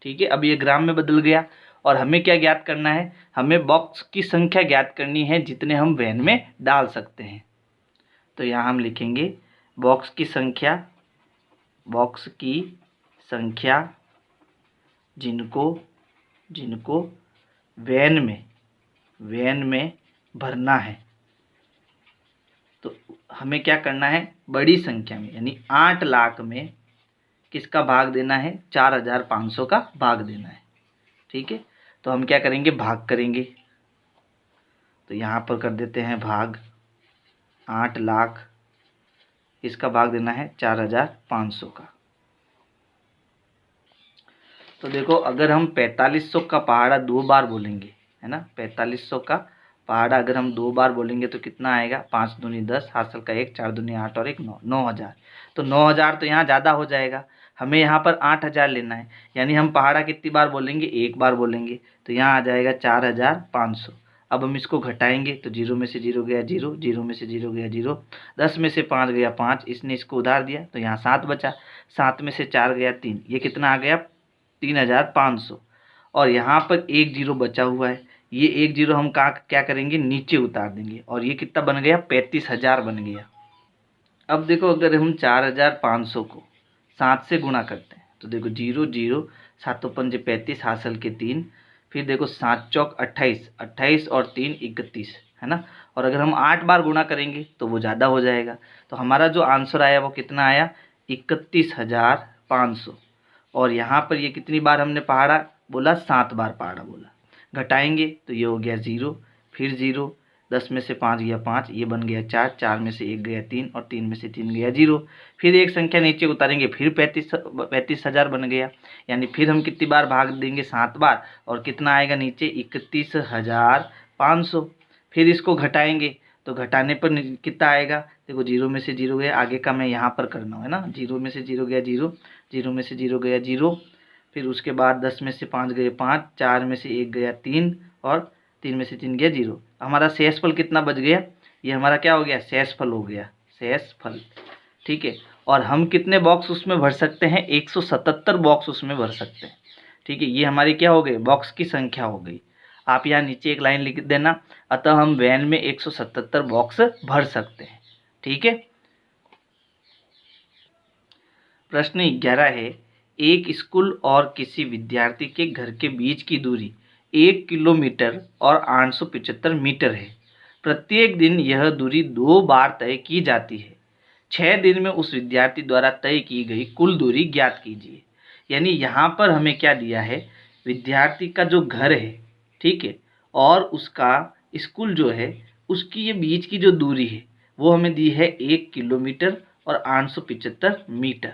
ठीक है, अब ये ग्राम में बदल गया। और हमें क्या ज्ञात करना है, हमें बॉक्स की संख्या ज्ञात करनी है जितने हम वैन में डाल सकते हैं। तो यहाँ हम लिखेंगे बॉक्स की संख्या जिनको वैन में भरना है। तो हमें क्या करना है, बड़ी संख्या में, यानी 8 लाख में किसका भाग देना है, 4500 का भाग देना है। ठीक है, तो हम क्या करेंगे, भाग करेंगे। तो यहाँ पर कर देते हैं भाग, 8 लाख, इसका भाग देना है 4500 का। तो देखो, अगर हम 4500 का पहाड़ा 2 बार बोलेंगे, है ना, 4500 का पहाड़ा अगर हम 2 बार बोलेंगे तो कितना आएगा, 5 दूनी 10, हासिल का 1, 4 दूनी 8 और 1 9, 9000। तो 9000 तो यहाँ ज़्यादा हो जाएगा, हमें यहाँ पर 8000 लेना है। यानी हम पहाड़ा कितनी बार बोलेंगे, 1 बार बोलेंगे। तो यहाँ आ जाएगा 4500। अब हम इसको घटाएंगे तो 0 में से 0 गया 0, 0 में से 0 गया 0, 10 में से 5 गया 5, इसने इसको उधार दिया तो यहाँ 7 बचा, 7 में से 4 गया 3, ये कितना आ गया, 3500। और यहाँ पर 1 जीरो बचा हुआ है, ये 1 जीरो हम क्या करेंगे, नीचे उतार देंगे, और ये कितना बन गया, 35000 बन गया। अब देखो, अगर हम 4500 को 7 से गुणा करते हैं तो देखो 0 0, 7 पंजे 35, हासिल के 3, फिर देखो 7 चौक 28, 28 और 3 31, है ना। और अगर हम 8 बार गुणा करेंगे तो वो ज़्यादा हो जाएगा। तो हमारा जो आंसर आया वो कितना आया, 31500। और यहाँ पर ये कितनी बार हमने पहाड़ा बोला, 7 बार पहाड़ा बोला। घटाएंगे तो ये हो गया 0, फिर 0, 10 में से 5 गया 5, ये बन गया 4, 4 में से 1 गया 3 और 3 में से 3 गया 0। फिर एक संख्या नीचे उतारेंगे, फिर 35000 बन गया। यानी फिर हम कितनी बार भाग देंगे, 7 बार, और कितना आएगा नीचे, 31500। फिर इसको घटाएंगे तो घटाने पर कितना आएगा, देखो 0 में से 0 गया, आगे का मैं यहाँ पर करना है ना, 0 में से 0 गया 0, 0 में से 0 गया 0, फिर उसके बाद 10 में से 5 गए 5, 4 में से 1 गया 3 और 3 में से 3 गया 0। हमारा शेषफल कितना बच गया, ये हमारा क्या हो गया, शेषफल हो गया, शेषफल। ठीक है, और हम कितने बॉक्स उसमें भर सकते हैं, 177 बॉक्स उसमें भर सकते हैं। ठीक है, ये हमारी क्या हो गई, बॉक्स की संख्या हो गई। आप यहाँ नीचे एक लाइन लिख देना, अतः हम वैन में 177 बॉक्स भर सकते हैं। ठीक है, प्रश्न 11 है, एक स्कूल और किसी विद्यार्थी के घर के बीच की दूरी 1 किलोमीटर और 875 मीटर है। प्रत्येक दिन यह दूरी 2 बार तय की जाती है। 6 दिन में उस विद्यार्थी द्वारा तय की गई कुल दूरी ज्ञात कीजिए। यानी यहाँ पर हमें क्या दिया है, विद्यार्थी का जो घर है, ठीक है, और उसका स्कूल जो है, उसकी ये बीच की जो दूरी है वो हमें दी है 1 किलोमीटर और 875 मीटर।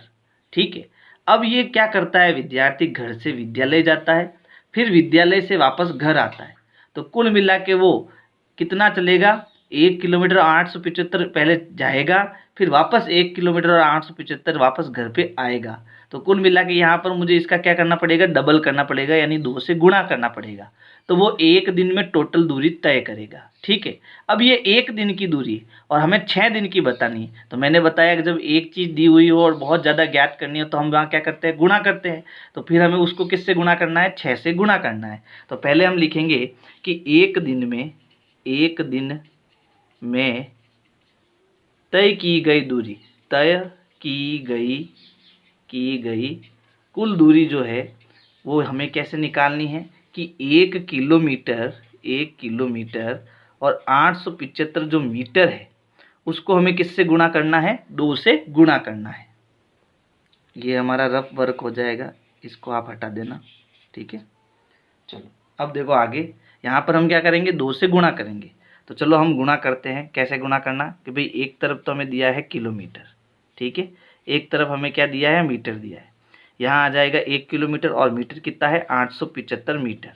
ठीक है, अब ये क्या करता है, विद्यार्थी घर से विद्यालय जाता है, फिर विद्यालय से वापस घर आता है। तो कुल मिला के वो कितना चलेगा, 1 किलोमीटर 875 पहले जाएगा, फिर वापस 1 किलोमीटर और 875 वापस घर पे आएगा। तो कुल मिला के यहाँ पर मुझे इसका क्या करना पड़ेगा, डबल करना पड़ेगा, यानी 2 से गुणा करना पड़ेगा। तो वो 1 दिन में टोटल दूरी तय करेगा। ठीक है, अब ये 1 दिन की दूरी और हमें 6 दिन की बतानी है। तो मैंने बताया कि जब एक चीज़ दी हुई हो और बहुत ज़्यादा ज्ञात करनी हो तो हम वहाँ क्या करते हैं, गुणा करते हैं। तो फिर हमें उसको किससे गुणा करना है, 6 से गुणा करना है। तो पहले हम लिखेंगे कि 1 दिन में तय की गई दूरी, तय की गई कुल दूरी जो है वो हमें कैसे निकालनी है कि 1 किलोमीटर और 875 जो मीटर है उसको हमें किससे गुणा करना है, 2 से गुणा करना है। ये हमारा रफ वर्क हो जाएगा, इसको आप हटा देना, ठीक है। चलो अब देखो आगे, यहाँ पर हम क्या करेंगे, 2 से गुणा करेंगे। तो चलो हम गुणा करते हैं। कैसे गुणा करना कि भाई एक तरफ तो हमें दिया है किलोमीटर, ठीक है, एक तरफ हमें क्या दिया है, मीटर दिया है। यहाँ आ जाएगा 1 किलोमीटर और मीटर कितना है, 875 मीटर।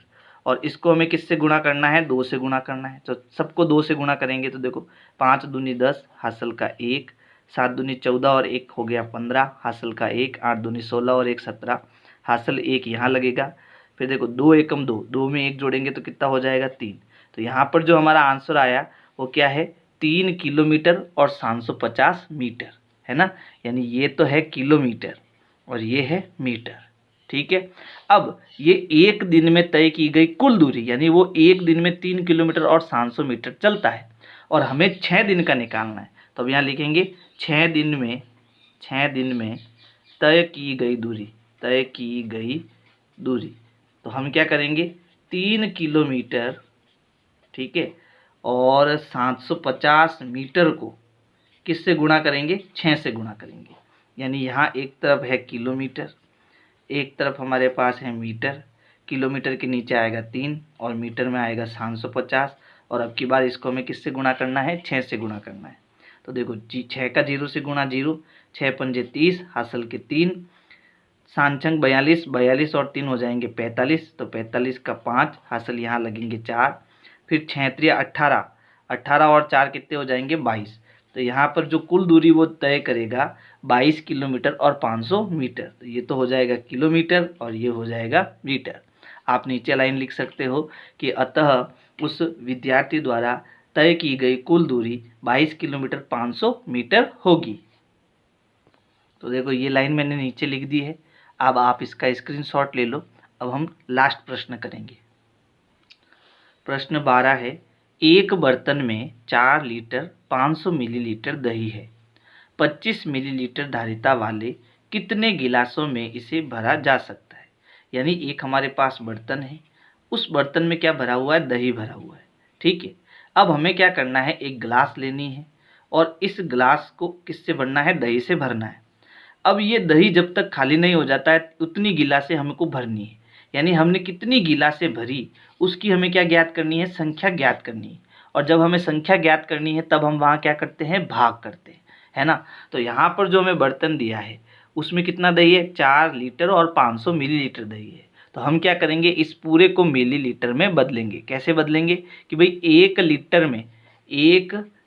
और इसको हमें किससे गुणा करना है, 2 से गुणा करना है। तो सबको 2 से गुणा करेंगे तो देखो 5 दूनी 10 हासिल का 1, 7 दूनी 14 और 1 हो गया 15 हासिल का 1, 8 दूनी 16 और 1 17 हासिल 1 यहाँ लगेगा। फिर देखो 2 एकम 2, 2 में 1 जोड़ेंगे तो कितना हो जाएगा 3। तो यहाँ पर जो हमारा आंसर आया वो क्या है, 3 किलोमीटर और 750 मीटर, है ना। यानी ये तो है किलोमीटर और ये है मीटर, ठीक है। अब ये एक दिन में तय की गई कुल दूरी, यानी वो एक दिन में 3 किलोमीटर और 700 मीटर चलता है और हमें 6 दिन का निकालना है। तो अब यहाँ लिखेंगे 6 दिन में तय की गई दूरी। तो हम क्या करेंगे, 3 किलोमीटर, ठीक है, और 750 मीटर को किससे गुणा करेंगे, 6 से गुणा करेंगे। यानी यहाँ एक तरफ है किलोमीटर, एक तरफ हमारे पास है मीटर। किलोमीटर के नीचे आएगा 3 और मीटर में आएगा 750। और अब की बार इसको हमें किससे गुणा करना है, 6 से गुणा करना है। तो देखो 6 का 0 से गुणा 0, 6 पंजे 30 हासिल के 3, सांचंग 42, 42 और 3 हो जाएंगे 45। तो 45 का 5 हासिल यहाँ लगेंगे 4। फिर 6 त्रिया 18, 18 और 4 कितने हो जाएंगे 22। तो यहाँ पर जो कुल दूरी वो तय करेगा 22 किलोमीटर और 500 मीटर। तो ये तो हो जाएगा किलोमीटर और ये हो जाएगा मीटर। आप नीचे लाइन लिख सकते हो कि अतः उस विद्यार्थी द्वारा तय की गई कुल दूरी 22 किलोमीटर 500 मीटर होगी। तो देखो ये लाइन मैंने नीचे लिख दी है। अब आप इसका स्क्रीनशॉट ले लो। अब हम लास्ट प्रश्न करेंगे। प्रश्न 12 है, एक बर्तन में 4 लीटर 500 मिलीलीटर दही है। 25 मिलीलीटर धारिता वाले कितने गिलासों में इसे भरा जा सकता है। यानी एक हमारे पास बर्तन है, उस बर्तन में क्या भरा हुआ है, दही भरा हुआ है, ठीक है। अब हमें क्या करना है, एक गिलास लेनी है और इस गिलास को किससे भरना है, दही से भरना है। अब ये दही जब तक खाली नहीं हो जाता है उतनी गिलासें हमको भरनी है। यानी हमने कितनी गिलासें भरी उसकी हमें क्या ज्ञात करनी है, संख्या ज्ञात करनी है। और जब हमें संख्या ज्ञात करनी है तब हम वहाँ क्या करते हैं, भाग करते हैं, है ना। तो यहाँ पर जो हमें बर्तन दिया है उसमें कितना दही है, 4 लीटर और 500 मिलीलीटर दही है। तो हम क्या करेंगे, इस पूरे को मिलीलीटर में बदलेंगे। कैसे बदलेंगे कि भाई 1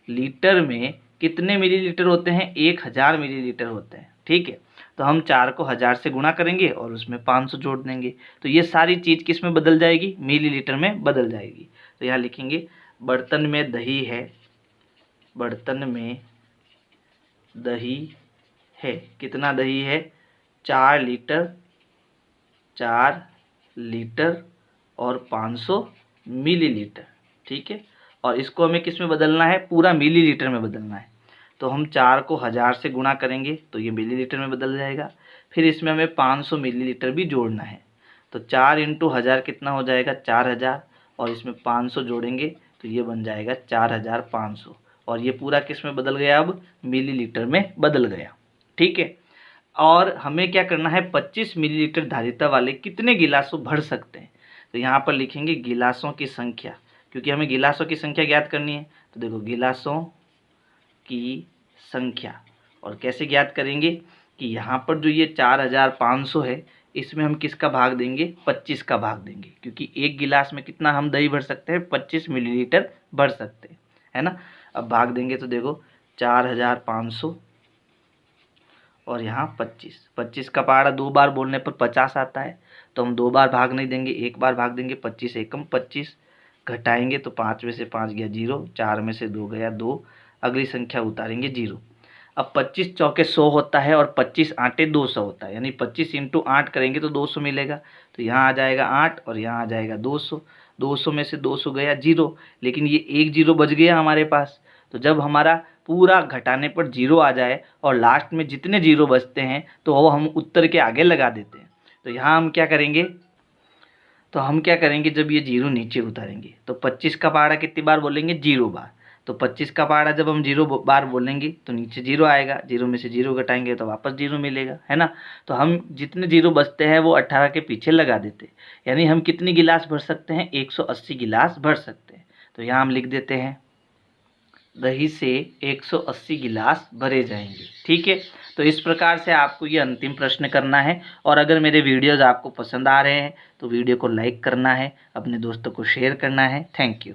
लीटर में कितने मिलीलीटर होते हैं, 1000 मिलीलीटर होते हैं, ठीक है। तो हम 4 को 1000 से गुणा करेंगे और उसमें 500 जोड़ देंगे। तो ये सारी चीज़ किस में बदल जाएगी, मिलीलीटर में बदल जाएगी। तो यहाँ लिखेंगे बर्तन में दही है, बर्तन में दही है, कितना दही है, 4 लीटर और 500 मिलीलीटर, ठीक है। और इसको हमें किस में बदलना है, पूरा मिलीलीटर में बदलना है। तो हम 4 को 1000 से गुणा करेंगे तो ये मिलीलीटर में बदल जाएगा। फिर इसमें हमें 500 मिलीलीटर भी जोड़ना है। तो 4 इंटू 1000 कितना हो जाएगा, 4000 और इसमें 500 जोड़ेंगे तो ये बन जाएगा 4500। और ये पूरा किस में बदल गया, अब मिलीलीटर में बदल गया, ठीक है। और हमें क्या करना है, 25 मिलीलीटर धारिता वाले कितने गिलासों भर सकते हैं। तो यहाँ पर लिखेंगे गिलासों की संख्या, क्योंकि हमें गिलासों की संख्या ज्ञात करनी है। तो देखो गिलासों की संख्या, और कैसे ज्ञात करेंगे कि यहाँ पर जो ये 4500 है इसमें हम किसका भाग देंगे, 25 का भाग देंगे। क्योंकि एक गिलास में कितना हम दही भर सकते हैं, 25 मिलीलीटर भर सकते हैं, है ना। अब भाग देंगे तो देखो 4500 और यहाँ 25 का पहाड़ा 2 बार बोलने पर 50 आता है। तो हम 2 बार भाग नहीं देंगे, 1 बार भाग देंगे। 25 एकम 25, घटाएंगे तो 5 में से 5 गया 0, 4 में से 2 गया 2, अगली संख्या उतारेंगे 0। अब 25 चौके 100 होता है और 25 आटे 200 होता है। यानी 25 इंटू 8 करेंगे तो 200 मिलेगा। तो यहाँ आ जाएगा 8 और यहाँ आ जाएगा 200। 200 में से 200 गया 0, लेकिन ये एक 0 बच गया हमारे पास। तो जब हमारा पूरा घटाने पर 0 आ जाए और लास्ट में जितने 0 बचते हैं तो वो हम उत्तर के आगे लगा देते हैं। तो यहाँ हम क्या करेंगे, जब ये 0 नीचे उतारेंगे तो 25 का पहाड़ा कितनी बार बोलेंगे, 0 बार। तो 25 का पहाड़ा जब हम 0 बार बोलेंगे तो नीचे 0 आएगा, 0 में से 0 घटाएंगे तो वापस 0 मिलेगा, है ना। तो हम जितने 0 बचते हैं वो 18 के पीछे लगा देते, यानी हम कितनी गिलास भर सकते हैं, 180 गिलास भर सकते हैं। तो यहाँ हम लिख देते हैं दही से 180 गिलास भरे जाएंगे। ठीक है, तो इस प्रकार से आपको ये अंतिम प्रश्न करना है। और अगर मेरे वीडियोज़ आपको पसंद आ रहे हैं तो वीडियो को लाइक करना है, अपने दोस्तों को शेयर करना है। Thank you.